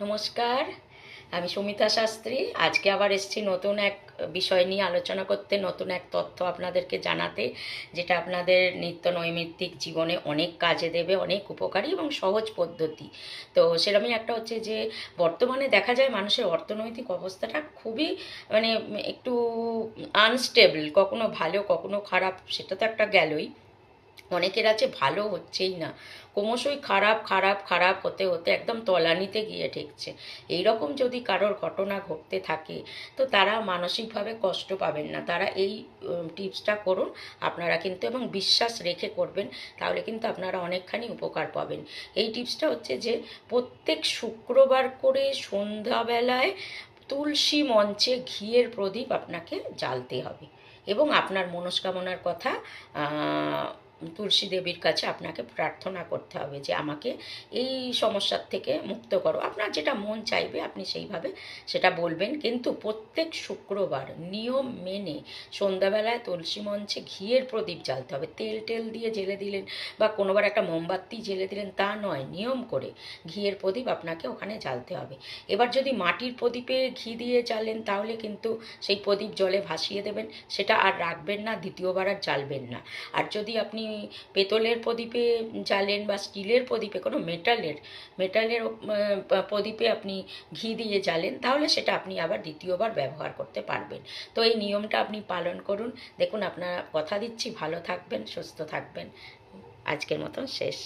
নমস্কার, আমি সুমিতা শাস্ত্রী। আজকে আবার এসেছি নতুন এক বিষয় নিয়ে আলোচনা করতে, নতুন এক তথ্য আপনাদেরকে জানাতে, যেটা আপনাদের নিত্য নৈমিত্তিক জীবনে অনেক কাজে দেবে, অনেক উপকারী এবং সহজ পদ্ধতি। তো সেরকমই একটা হচ্ছে যে বর্তমানে দেখা যায় মানুষের অর্থনৈতিক অবস্থাটা খুবই মানে একটু আনস্টেবল, কখনো ভালো কখনো খারাপ, সেটা তো একটা গেলই। অনেকের আছে ভালো হচ্ছেই না, ক্রমশই খারাপ খারাপ খারাপ হতে হতে একদম তলানিতে গিয়ে ঠেকছে। এই রকম যদি কারোর ঘটনা ঘটতে থাকে তো তারা মানসিকভাবে কষ্ট পাবেন না, তারা এই টিপসটা করুন আপনারা কিন্তু, এবং বিশ্বাস রেখে করবেন, তাহলে কিন্তু আপনারা অনেকখানি উপকার পাবেন। এই টিপসটা হচ্ছে যে প্রত্যেক শুক্রবার করে সন্ধ্যাবেলায় তুলসী মঞ্চে ঘিয়ের প্রদীপ আপনাকে জ্বালতে হবে, এবং আপনার মনস্কামনার কথা তুলসী দেবীর কাছে আপনাকে প্রার্থনা করতে হবে যে আমাকে এই সমস্যার থেকে মুক্ত করো। আপনার যেটা মন চাইবে আপনি সেইভাবে সেটা বলবেন, কিন্তু প্রত্যেক শুক্রবার নিয়ম মেনে সন্ধ্যাবেলায় তুলসী মঞ্চে ঘিয়ের প্রদীপ জ্বালতে হবে। তেল টেল দিয়ে জেলে দিলেন বা কোনোবার একটা মোমবাতি জেলে দিলেন তা নয়, নিয়ম করে ঘিয়ের প্রদীপ আপনাকে ওখানে জ্বালতে হবে। এবার যদি মাটির প্রদীপে ঘি দিয়ে জ্বালেন তাহলে কিন্তু সেই প্রদীপ জলে ভাসিয়ে দেবেন, সেটা আর রাখবেন না, দ্বিতীয়বার আর জ্বালবেন না। আর যদি আপনি পেতলের প্রদীপে জ্বালেন বা স্টিলের প্রদীপে, কোনো মেটালের প্রদীপে আপনি ঘি দিয়ে জ্বালেন, তাহলে সেটা আপনি আবার দ্বিতীয়বার ব্যবহার করতে পারবেন। তো এই নিয়মটা আপনি পালন করুন, দেখুন আপনারা, কথা দিচ্ছি ভালো থাকবেন, সুস্থ থাকবেন। আজকের মতন শেষ।